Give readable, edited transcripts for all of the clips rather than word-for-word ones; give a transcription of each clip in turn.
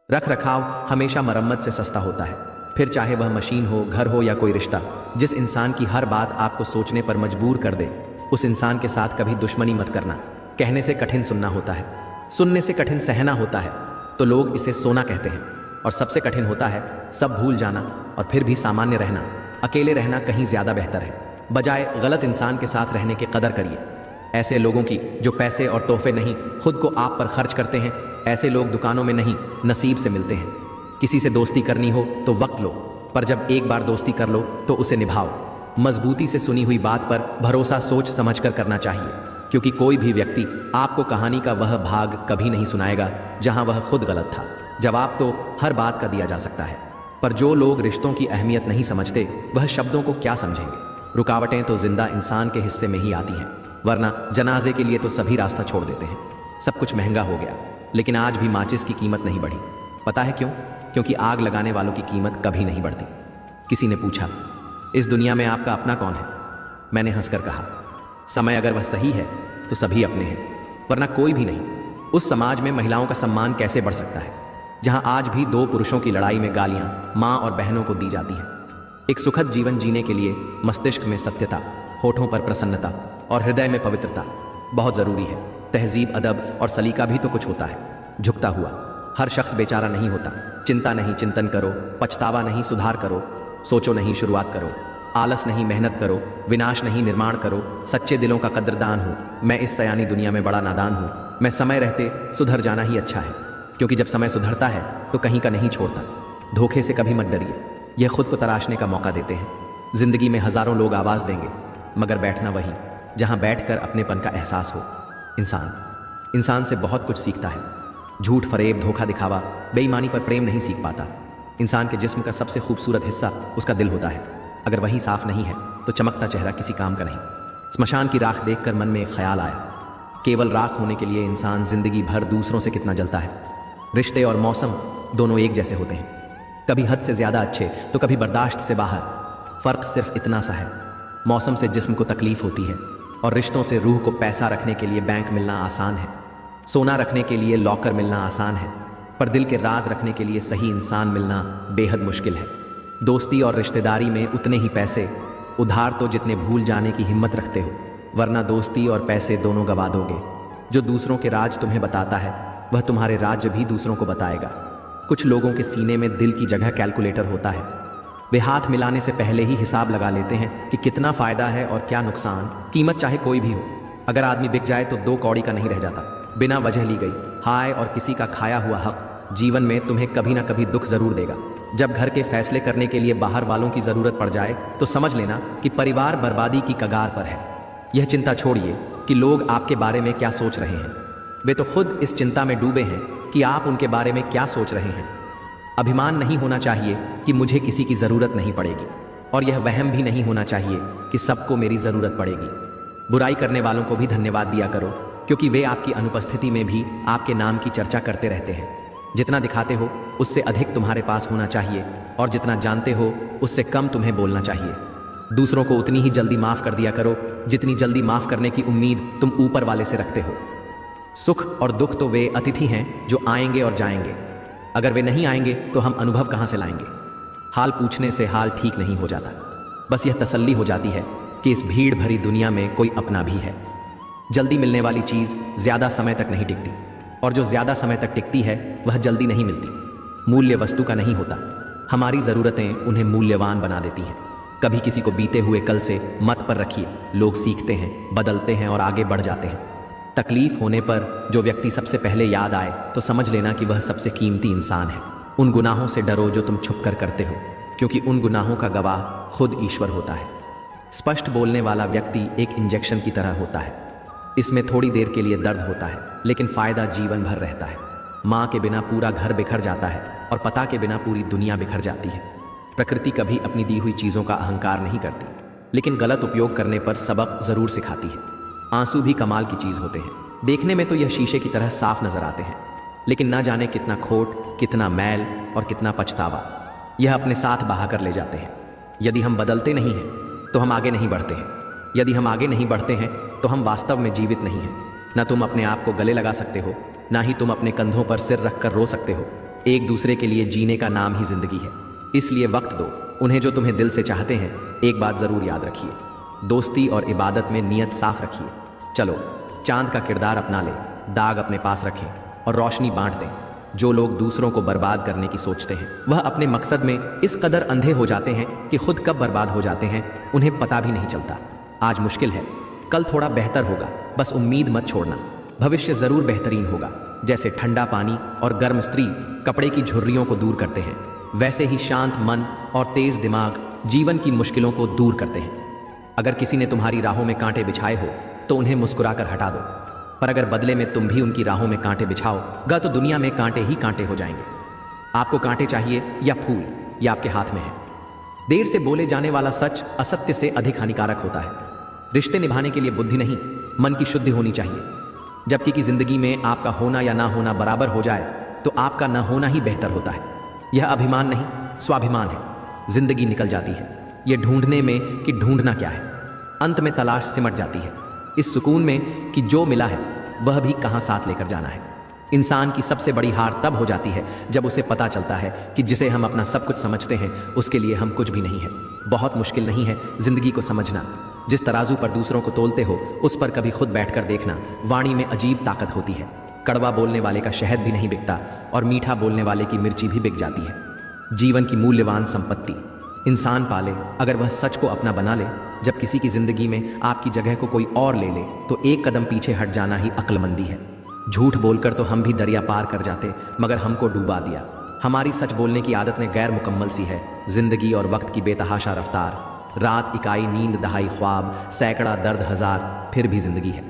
रख रखाव हमेशा मरम्मत से सस्ता होता है, फिर चाहे वह मशीन हो, घर हो या कोई रिश्ता। जिस इंसान की हर बात आपको सोचने पर मजबूर कर दे, उस इंसान के साथ कभी दुश्मनी मत करना। कहने से कठिन सुनना होता है, सुनने से कठिन सहना होता है, तो लोग इसे सोना कहते हैं। और सबसे कठिन होता है सब भूल जाना और फिर भी सामान्य रहना। अकेले रहना कहीं ज़्यादा बेहतर है। बजाय गलत इंसान के साथ रहने की कदर करिए, ऐसे लोगों की जो पैसे और तोहफे नहीं, खुद को आप पर खर्च करते हैं। ऐसे लोग दुकानों में नहीं, नसीब से मिलते हैं। किसी से दोस्ती करनी हो तो वक्त लो, पर जब एक बार दोस्ती कर लो तो उसे निभाओ। मजबूती से सुनी हुई बात पर भरोसा सोच समझकर करना चाहिए, क्योंकि कोई भी व्यक्ति आपको कहानी का वह भाग कभी नहीं सुनाएगा जहां वह खुद गलत था। जवाब तो हर बात का दिया जा सकता है, पर जो लोग रिश्तों की अहमियत नहीं समझते, वह शब्दों को क्या समझेंगे। रुकावटें तो जिंदा इंसान के हिस्से में ही आती हैं, वरना जनाजे के लिए तो सभी रास्ता छोड़ देते हैं। सब कुछ महंगा हो गया, लेकिन आज भी माचिस की कीमत नहीं बढ़ी। पता है क्यों? क्योंकि आग लगाने वालों की कीमत कभी नहीं बढ़ती। किसी ने पूछा, इस दुनिया में आपका अपना कौन है? मैंने हंसकर कहा, समय अगर वह सही है तो सभी अपने हैं, वरना कोई भी नहीं। उस समाज में महिलाओं का सम्मान कैसे बढ़ सकता है जहां आज भी दो पुरुषों की लड़ाई में गालियां मां और बहनों को दी जाती हैं। एक सुखद जीवन जीने के लिए मस्तिष्क में सत्यता, होठों पर प्रसन्नता और हृदय में पवित्रता बहुत जरूरी है। तहजीब, अदब और सलीका भी तो कुछ होता है। झुकता हुआ हर शख्स बेचारा नहीं होता। चिंता नहीं, चिंतन करो। पछतावा नहीं, सुधार करो। सोचो नहीं, शुरुआत करो। आलस नहीं, मेहनत करो। विनाश नहीं, निर्माण करो। सच्चे दिलों का कद्रदान हूँ मैं, इस सयानी दुनिया में बड़ा नादान हूँ मैं। समय रहते सुधर जाना ही अच्छा है, क्योंकि जब समय सुधरता है तो कहीं का नहीं छोड़ता। धोखे से कभी मत डरिए, यह खुद को तराशने का मौका देते हैं। जिंदगी में हजारों लोग आवाज देंगे, मगर बैठना वही जहां बैठकर अपनेपन का एहसास हो। इंसान से बहुत कुछ सीखता है। झूठ, फरेब, धोखा, दिखावा, बेईमानी पर प्रेम नहीं सीख पाता। इंसान के जिस्म का सबसे खूबसूरत हिस्सा उसका दिल होता है। अगर वही साफ नहीं है तो चमकता चेहरा किसी काम का नहीं। स्मशान की राख देखकर मन में एक ख्याल आया, केवल राख होने के लिए इंसान जिंदगी भर दूसरों से कितना जलता है। रिश्ते और मौसम दोनों एक जैसे होते हैं, कभी हद से ज्यादा अच्छे तो कभी बर्दाश्त से बाहर। फर्क सिर्फ इतना सा है, मौसम से जिस्म को तकलीफ होती है और रिश्तों से रूह को। पैसा रखने के लिए बैंक मिलना आसान है, सोना रखने के लिए लॉकर मिलना आसान है, पर दिल के राज रखने के लिए सही इंसान मिलना बेहद मुश्किल है। दोस्ती और रिश्तेदारी में उतने ही पैसे उधार तो जितने भूल जाने की हिम्मत रखते हो, वरना दोस्ती और पैसे दोनों गवा दोगे। जो दूसरों के राज तुम्हें बताता है, वह तुम्हारे राज भी दूसरों को बताएगा। कुछ लोगों के सीने में दिल की जगह कैलकुलेटर होता है। वे हाथ मिलाने से पहले ही हिसाब लगा लेते हैं कि कितना फायदा है और क्या नुकसान। कीमत चाहे कोई भी हो, अगर आदमी बिक जाए तो 2 कौड़ी का नहीं रह जाता। बिना वजह ली गई हाय और किसी का खाया हुआ हक जीवन में तुम्हें कभी ना कभी दुख जरूर देगा। जब घर के फैसले करने के लिए बाहर वालों की जरूरत पड़ जाए तो समझ लेना कि परिवार बर्बादी की कगार पर है। यह चिंता छोड़िए कि लोग आपके बारे में क्या सोच रहे हैं, वे तो खुद इस चिंता में डूबे हैं कि आप उनके बारे में क्या सोच रहे हैं। अभिमान नहीं होना चाहिए कि मुझे किसी की जरूरत नहीं पड़ेगी, और यह वहम भी नहीं होना चाहिए कि सबको मेरी जरूरत पड़ेगी। बुराई करने वालों को भी धन्यवाद दिया करो, क्योंकि वे आपकी अनुपस्थिति में भी आपके नाम की चर्चा करते रहते हैं। जितना दिखाते हो उससे अधिक तुम्हारे पास होना चाहिए, और जितना जानते हो उससे कम तुम्हें बोलना चाहिए। दूसरों को उतनी ही जल्दी माफ कर दिया करो जितनी जल्दी माफ करने की उम्मीद तुम ऊपर वाले से रखते हो। सुख और दुख तो वे अतिथि हैं जो आएंगे और जाएंगे। अगर वे नहीं आएंगे तो हम अनुभव कहां से लाएंगे। हाल पूछने से हाल ठीक नहीं हो जाता, बस यह तसल्ली हो जाती है कि इस भीड़ भरी दुनिया में कोई अपना भी है। जल्दी मिलने वाली चीज ज्यादा समय तक नहीं टिकती, और जो ज्यादा समय तक टिकती है वह जल्दी नहीं मिलती। मूल्य वस्तु का नहीं होता, हमारी जरूरतें उन्हें मूल्यवान बना देती हैं। कभी किसी को बीते हुए कल से मत पर रखिए। लोग सीखते हैं, बदलते हैं और आगे बढ़ जाते हैं। तकलीफ होने पर जो व्यक्ति सबसे पहले याद आए तो समझ लेना कि वह सबसे कीमती इंसान है। उन गुनाहों से डरो जो तुम छुप कर करते हो, क्योंकि उन गुनाहों का गवाह खुद ईश्वर होता है। स्पष्ट बोलने वाला व्यक्ति एक इंजेक्शन की तरह होता है। इसमें थोड़ी देर के लिए दर्द होता है, लेकिन फायदा जीवन भर रहता है। माँ के बिना पूरा घर बिखर जाता है, और पता के बिना पूरी दुनिया बिखर जाती है। प्रकृति कभी अपनी दी हुई चीज़ों का अहंकार नहीं करती, लेकिन गलत उपयोग करने पर सबक जरूर सिखाती है। आंसू भी कमाल की चीज़ होते हैं। देखने में तो यह शीशे की तरह साफ नजर आते हैं, लेकिन ना जाने कितना खोट, कितना मैल और कितना पछतावा यह अपने साथ बहा कर ले जाते हैं। यदि हम बदलते नहीं हैं तो हम आगे नहीं बढ़ते हैं। यदि हम आगे नहीं बढ़ते हैं तो हम वास्तव में जीवित नहीं हैं। ना तुम अपने आप को गले लगा सकते हो, ना ही तुम अपने कंधों पर सिर रखकर रो सकते हो। एक दूसरे के लिए जीने का नाम ही जिंदगी है। इसलिए वक्त दो उन्हें जो तुम्हें दिल से चाहते हैं। एक बात ज़रूर याद रखिए, दोस्ती और इबादत में नीयत साफ रखिए। चलो चांद का किरदार अपना ले, दाग अपने पास रखें और रोशनी बांट दें। जो लोग दूसरों को बर्बाद करने की सोचते हैं वह अपने मकसद में इस कदर अंधे हो जाते हैं कि खुद कब बर्बाद हो जाते हैं उन्हें पता भी नहीं चलता। आज मुश्किल है, कल थोड़ा बेहतर होगा, बस उम्मीद मत छोड़ना। भविष्य ज़रूर बेहतरीन होगा। जैसे ठंडा पानी और गर्म स्त्री कपड़े की झुर्रियों को दूर करते हैं, वैसे ही शांत मन और तेज दिमाग जीवन की मुश्किलों को दूर करते हैं। अगर किसी ने तुम्हारी राहों में कांटे बिछाए हो तो उन्हें मुस्कुराकर हटा दो, पर अगर बदले में तुम भी उनकी राहों में कांटे बिछाओगा तो दुनिया में कांटे ही कांटे हो जाएंगे। आपको कांटे चाहिए या फूल, ये आपके हाथ में है। देर से बोले जाने वाला सच असत्य से अधिक हानिकारक होता है। रिश्ते निभाने के लिए बुद्धि नहीं, मन की शुद्धि होनी चाहिए। जबकि की जिंदगी में आपका होना या ना होना बराबर हो जाए तो आपका ना होना ही बेहतर होता है। यह अभिमान नहीं, स्वाभिमान है। जिंदगी निकल जाती है ये ढूंढने में कि ढूंढना क्या है। अंत में तलाश सिमट जाती है इस सुकून में कि जो मिला है वह भी कहाँ साथ लेकर जाना है। इंसान की सबसे बड़ी हार तब हो जाती है जब उसे पता चलता है कि जिसे हम अपना सब कुछ समझते हैं उसके लिए हम कुछ भी नहीं है। बहुत मुश्किल नहीं है जिंदगी को समझना। जिस तराजू पर दूसरों को तोलते हो उस पर कभी खुद बैठकर देखना। वाणी में अजीब ताकत होती है। कड़वा बोलने वाले का शहद भी नहीं बिकता और मीठा बोलने वाले की मिर्ची भी बिक जाती है। जीवन की मूल्यवान संपत्ति इंसान पाले अगर वह सच को अपना बना ले। जब किसी की जिंदगी में आपकी जगह को कोई और ले ले तो एक कदम पीछे हट जाना ही अक्लमंदी है। झूठ बोलकर तो हम भी दरिया पार कर जाते, मगर हमको डूबा दिया। हमारी सच बोलने की आदत ने गैर मुकम्मल सी है। जिंदगी और वक्त की बेतहाशा रफ्तार, रात इकाई, नींद दहाई, ख्वाब सैकड़ा, दर्द हजार, फिर भी जिंदगी है।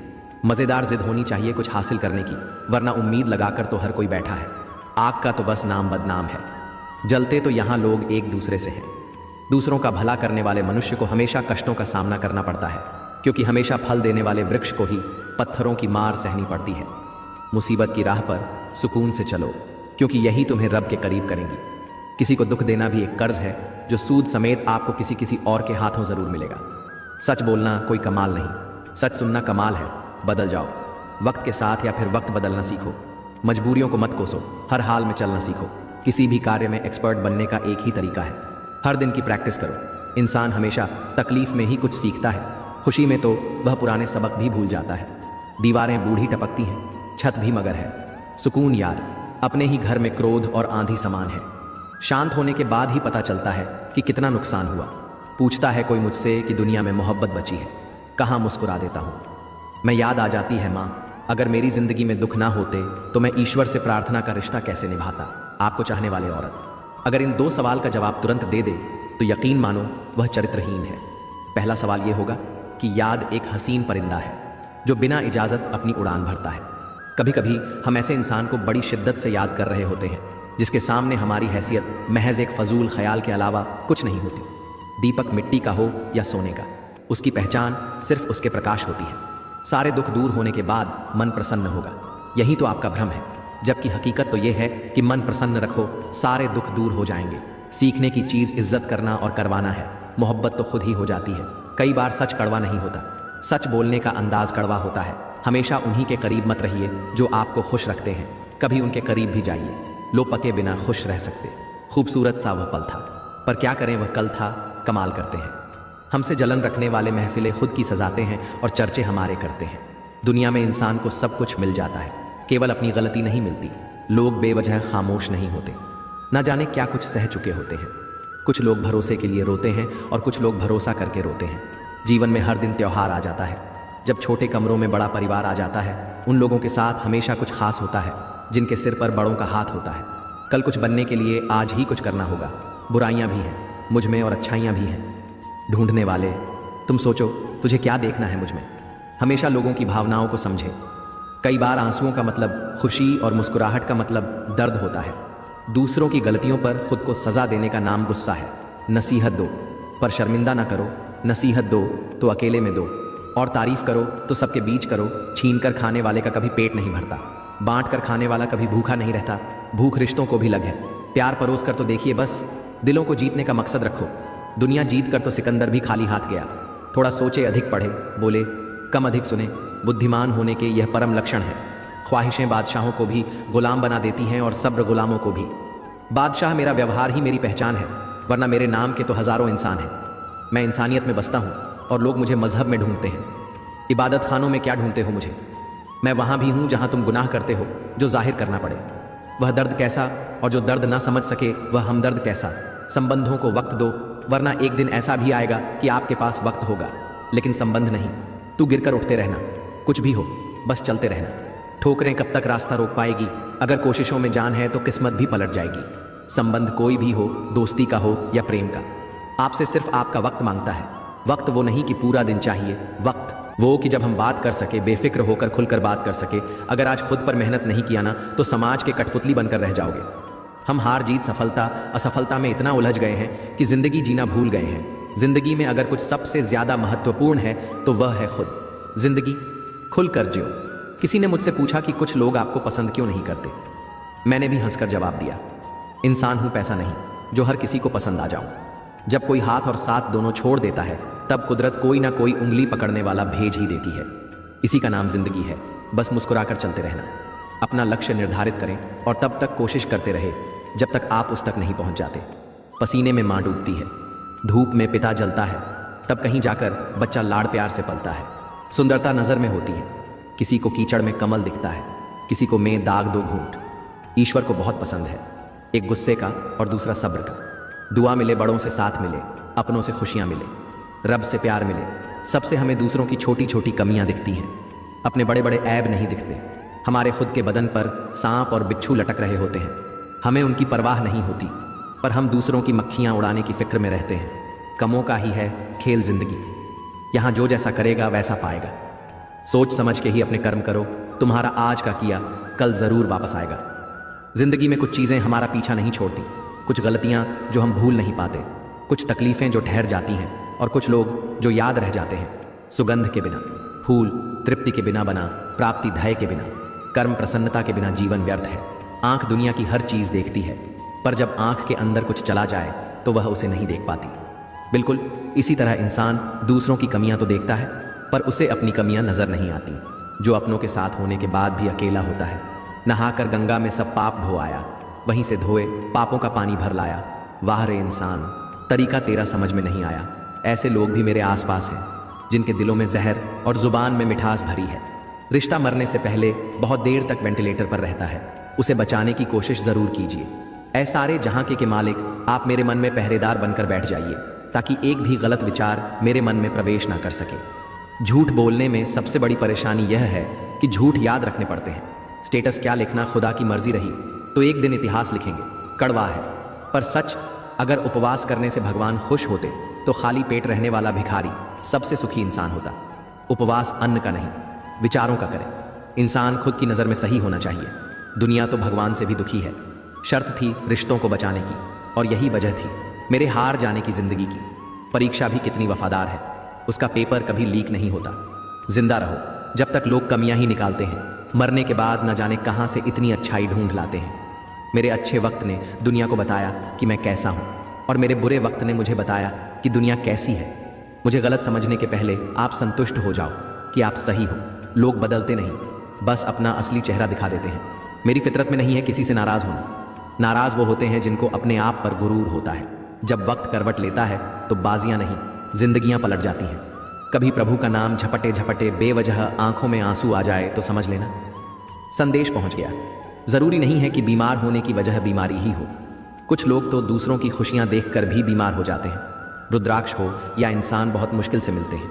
मज़ेदार जिद होनी चाहिए कुछ हासिल करने की, वरना उम्मीद लगाकर तो हर कोई बैठा है। आग का तो बस नाम बदनाम है। जलते तो यहाँ लोग एक दूसरे से हैं। दूसरों का भला करने वाले मनुष्य को हमेशा कष्टों का सामना करना पड़ता है, क्योंकि हमेशा फल देने वाले वृक्ष को ही पत्थरों की मार सहनी पड़ती है। मुसीबत की राह पर सुकून से चलो, क्योंकि यही तुम्हें रब के करीब करेंगी। किसी को दुख देना भी एक कर्ज है जो सूद समेत आपको किसी और के हाथों ज़रूर मिलेगा। सच बोलना कोई कमाल नहीं, सच सुनना कमाल है। बदल जाओ वक्त के साथ या फिर वक्त बदलना सीखो। मजबूरियों को मत कोसो, हर हाल में चलना सीखो। किसी भी कार्य में एक्सपर्ट बनने का एक ही तरीका है, हर दिन की प्रैक्टिस करो। इंसान हमेशा तकलीफ में ही कुछ सीखता है, खुशी में तो वह पुराने सबक भी भूल जाता है। दीवारें बूढ़ी टपकती हैं, छत भी मगर है। सुकून यार अपने ही घर में क्रोध और आंधी समान है। शांत होने के बाद ही पता चलता है कि कितना नुकसान हुआ। पूछता है कोई मुझसे कि दुनिया में मोहब्बत बची है, कहाँ मुस्कुरा देता हूँ मैं। याद आ जाती है माँ, अगर मेरी जिंदगी में दुख ना होते तो मैं ईश्वर से प्रार्थना का रिश्ता कैसे निभाता। आपको चाहने वाले औरत अगर इन दो सवाल का जवाब तुरंत दे दे तो यकीन मानो वह चरित्रहीन है। पहला सवाल यह होगा कि याद एक हसीन परिंदा है जो बिना इजाज़त अपनी उड़ान भरता है। कभी कभी हम ऐसे इंसान को बड़ी शिद्दत से याद कर रहे होते हैं जिसके सामने हमारी हैसियत महज एक फजूल ख्याल के अलावा कुछ नहीं होती। दीपक मिट्टी का हो या सोने का, उसकी पहचान सिर्फ उसके प्रकाश होती है। सारे दुख दूर होने के बाद मन प्रसन्न होगा, यही तो आपका भ्रम है। जबकि हकीकत तो यह है कि मन प्रसन्न रखो, सारे दुख दूर हो जाएंगे। सीखने की चीज़ इज्जत करना और करवाना है। मोहब्बत तो खुद ही हो जाती है। कई बार सच कड़वा नहीं होता, सच बोलने का अंदाज कड़वा होता है। हमेशा उन्हीं के करीब मत रहिए जो आपको खुश रखते हैं, कभी उनके करीब भी जाइए। लो पके बिना खुश रह सकते। खूबसूरत सा वह पल था, पर क्या करें वह कल था। कमाल करते हैं हमसे जलन रखने वाले, महफिलें खुद की सजाते हैं और चर्चे हमारे करते हैं। दुनिया में इंसान को सब कुछ मिल जाता है, केवल अपनी गलती नहीं मिलती। लोग बेवजह खामोश नहीं होते, ना जाने क्या कुछ सह चुके होते हैं। कुछ लोग भरोसे के लिए रोते हैं और कुछ लोग भरोसा करके रोते हैं। जीवन में हर दिन त्योहार आ जाता है। जब छोटे कमरों में बड़ा परिवार आ जाता है, उन लोगों के साथ हमेशा कुछ खास होता है जिनके सिर पर बड़ों का हाथ होता है। कल कुछ बनने के लिए आज ही कुछ करना होगा। बुराइयां भी हैं मुझ में और अच्छाइयां भी हैं। ढूंढने वाले, तुम सोचो तुझे क्या देखना है मुझ में। हमेशा लोगों की भावनाओं को समझे। कई बार आंसुओं का मतलब खुशी और मुस्कुराहट का मतलब दर्द होता है। दूसरों की गलतियों पर खुद को सजा देने का नाम गुस्सा है। नसीहत दो पर शर्मिंदा ना करो। नसीहत दो तो अकेले में दो, और तारीफ करो तो सबके बीच करो। छीन कर खाने वाले का कभी पेट नहीं भरता, बांट कर खाने वाला कभी भूखा नहीं रहता। भूख रिश्तों को भी लग है, प्यार परोस कर तो देखिए बस। दिलों को जीतने का मकसद रखो। दुनिया जीत कर तो सिकंदर भी खाली हाथ गया। थोड़ा सोचे, अधिक पढ़े, बोले कम अधिक सुने। बुद्धिमान होने के यह परम लक्षण है। ख्वाहिशें बादशाहों को भी गुलाम बना देती हैं और सब्र गुलामों को भी। बादशाह मेरा व्यवहार ही मेरी पहचान है, वरना मेरे नाम के तो हज़ारों इंसान हैं। मैं इंसानियत में बसता हूँ और लोग मुझे मजहब में ढूंढते हैं। इबादत खानों में क्या ढूंढते हो मुझे? मैं वहाँ भी हूँ जहाँ तुम गुनाह करते हो, जो जाहिर करना पड़े। वह दर्द कैसा, और जो दर्द ना समझ सके वह हमदर्द कैसा। संबंधों को वक्त दो, वरना एक दिन ऐसा भी आएगा कि आपके पास वक्त होगा लेकिन संबंध नहीं। तू गिरकर उठते रहना, कुछ भी हो बस चलते रहना। ठोकरें कब तक रास्ता रोक पाएगी? अगर कोशिशों में जान है तो किस्मत भी पलट जाएगी। संबंध कोई भी हो, दोस्ती का हो या प्रेम का, आपसे सिर्फ आपका वक्त मांगता है। वक्त वो नहीं कि पूरा दिन चाहिए, वक्त वो कि जब हम बात कर सके, बेफिक्र होकर खुलकर बात कर सके। अगर आज खुद पर मेहनत नहीं किया ना तो समाज के कठपुतली बनकर रह जाओगे। हम हार जीत, सफलता असफलता में इतना उलझ गए हैं कि जिंदगी जीना भूल गए हैं। जिंदगी में अगर कुछ सबसे ज्यादा महत्वपूर्ण है तो वह है खुद। जिंदगी खुलकर जियो। किसी ने मुझसे पूछा कि कुछ लोग आपको पसंद क्यों नहीं करते। मैंने भी हंसकर जवाब दिया, इंसान हूं, पैसा नहीं जो हर किसी को पसंद आ जाऊं। जब कोई हाथ और साथ दोनों छोड़ देता है तब कुदरत कोई ना कोई उंगली पकड़ने वाला भेज ही देती है। इसी का नाम जिंदगी है। बस मुस्कुराकर चलते रहना, अपना लक्ष्य निर्धारित करें और तब तक कोशिश करते रहे जब तक आप उस तक नहीं पहुंच जाते। पसीने में माँ डूबती है, धूप में पिता जलता है, तब कहीं जाकर बच्चा लाड़ प्यार से पलता है। सुंदरता नजर में होती है, किसी को कीचड़ में कमल दिखता है, किसी को में दाग दो घूंट। ईश्वर को बहुत पसंद है, एक गुस्से का और दूसरा सब्र का। दुआ मिले, बड़ों से साथ मिले, अपनों से खुशियां मिले, रब से प्यार मिले। सबसे हमें दूसरों की छोटी छोटी कमियां दिखती हैं, अपने बड़े बड़े ऐब नहीं दिखते। हमारे खुद के बदन पर सांप और बिच्छू लटक रहे होते हैं, हमें उनकी परवाह नहीं होती, पर हम दूसरों की मक्खियां उड़ाने की फिक्र में रहते हैं। कमों का ही है खेल जिंदगी, यहाँ जो जैसा करेगा वैसा पाएगा। सोच समझ के ही अपने कर्म करो, तुम्हारा आज का किया कल जरूर वापस आएगा। जिंदगी में कुछ चीज़ें हमारा पीछा नहीं छोड़ती, कुछ गलतियां जो हम भूल नहीं पाते, कुछ तकलीफें जो ठहर जाती हैं और कुछ लोग जो याद रह जाते हैं। सुगंध के बिना फूल, तृप्ति के बिना बना प्राप्ति, धैर्य के बिना कर्म, प्रसन्नता के बिना जीवन व्यर्थ है। आंख दुनिया की हर चीज़ देखती है, पर जब आंख के अंदर कुछ चला जाए तो वह उसे नहीं देख पाती। बिल्कुल इसी तरह इंसान दूसरों की कमियां तो देखता है पर उसे अपनी कमियां नजर नहीं आती। जो अपनों के साथ होने के बाद भी अकेला होता है। नहाकर गंगा में सब पाप धो आया, वहीं से धोए पापों का पानी भर लाया। वाह रे इंसान, तरीका तेरा समझ में नहीं आया। ऐसे लोग भी मेरे आसपास हैं जिनके दिलों में जहर और जुबान में मिठास भरी है। रिश्ता मरने से पहले बहुत देर तक वेंटिलेटर पर रहता है, उसे बचाने की कोशिश जरूर कीजिए। ऐ सारे जहां के मालिक, आप मेरे मन में पहरेदार बनकर बैठ जाइए ताकि एक भी गलत विचार मेरे मन में प्रवेश ना कर सके। झूठ बोलने में सबसे बड़ी परेशानी यह है कि झूठ याद रखने पड़ते हैं। स्टेटस क्या लिखना खुदा की मर्जी रही तो एक दिन इतिहास लिखेंगे, कड़वा है पर सच। अगर उपवास करने से भगवान खुश होते तो खाली पेट रहने वाला भिखारी सबसे सुखी इंसान होता। उपवास अन्न का नहीं, विचारों का करें। इंसान खुद की नज़र में सही होना चाहिए। दुनिया तो भगवान से भी दुखी है। शर्त थी रिश्तों को बचाने की, और यही वजह थी मेरे हार जाने की जिंदगी की। परीक्षा भी कितनी वफादार है, उसका पेपर कभी लीक नहीं होता। जिंदा रहो जब तक लोग कमियां ही निकालते हैं, मरने के बाद न जाने कहां से इतनी अच्छाई ढूंढ लाते हैं। मेरे अच्छे वक्त ने दुनिया को बताया कि मैं कैसा हूं, और मेरे बुरे वक्त ने मुझे बताया कि दुनिया कैसी है। मुझे गलत समझने के पहले आप संतुष्ट हो जाओ कि आप सही हो। लोग बदलते नहीं, बस अपना असली चेहरा दिखा देते हैं। मेरी फितरत में नहीं है किसी से नाराज होना। नाराज वो होते हैं जिनको अपने आप पर गुरूर होता है। जब वक्त करवट लेता है तो बाजियां नहीं, जिंदगियां पलट जाती हैं। कभी प्रभु का नाम झपटे झपटे बेवजह आंखों में आंसू आ जाए तो समझ लेना संदेश पहुंच गया। जरूरी नहीं है कि बीमार होने की वजह बीमारी ही हो। कुछ लोग तो दूसरों की खुशियां देखकर भी बीमार हो जाते हैं। रुद्राक्ष हो या इंसान बहुत मुश्किल से मिलते हैं।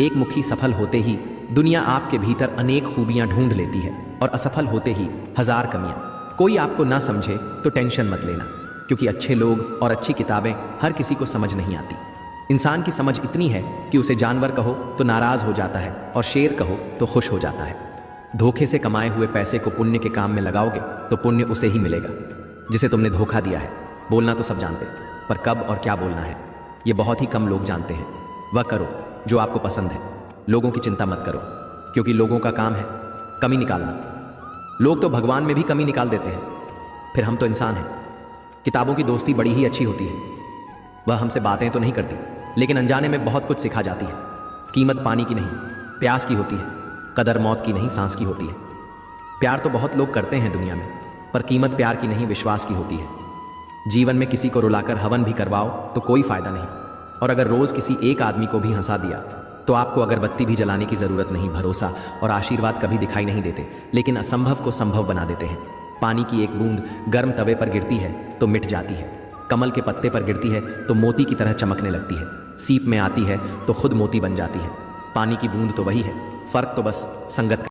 एक मुखी सफल होते ही दुनिया आपके भीतर अनेक खूबियां ढूंढ लेती है, और असफल होते ही हजार कमियां। कोई आपको ना समझे तो टेंशन मत लेना, क्योंकि अच्छे लोग और अच्छी किताबें हर किसी को समझ नहीं आती। इंसान की समझ इतनी है कि उसे जानवर कहो तो नाराज हो जाता है, और शेर कहो तो खुश हो जाता है। धोखे से कमाए हुए पैसे को पुण्य के काम में लगाओगे तो पुण्य उसे ही मिलेगा जिसे तुमने धोखा दिया है। बोलना तो सब जानते, पर कब और क्या बोलना है ये बहुत ही कम लोग जानते हैं। वह करो जो आपको पसंद है, लोगों की चिंता मत करो, क्योंकि लोगों का काम है कमी निकालना। लोग तो भगवान में भी कमी निकाल देते हैं, फिर हम तो इंसान हैं। किताबों की दोस्ती बड़ी ही अच्छी होती है, वह हमसे बातें तो नहीं करती, लेकिन अनजाने में बहुत कुछ सिखा जाती है। कीमत पानी की नहीं, प्यास की होती है। कदर मौत की नहीं, सांस की होती है। प्यार तो बहुत लोग करते हैं दुनिया में, पर कीमत प्यार की नहीं, विश्वास की होती है। जीवन में किसी को रुलाकर हवन भी करवाओ तो कोई फायदा नहीं, और अगर रोज किसी एक आदमी को भी हंसा दिया तो आपको अगरबत्ती भी जलाने की जरूरत नहीं। भरोसा और आशीर्वाद कभी दिखाई नहीं देते, लेकिन असंभव को संभव बना देते हैं। पानी की एक बूंद गर्म तवे पर गिरती है तो मिट जाती है, कमल के पत्ते पर गिरती है तो मोती की तरह चमकने लगती है, सीप में आती है तो खुद मोती बन जाती है। पानी की बूंद तो वही है, फर्क तो बस संगत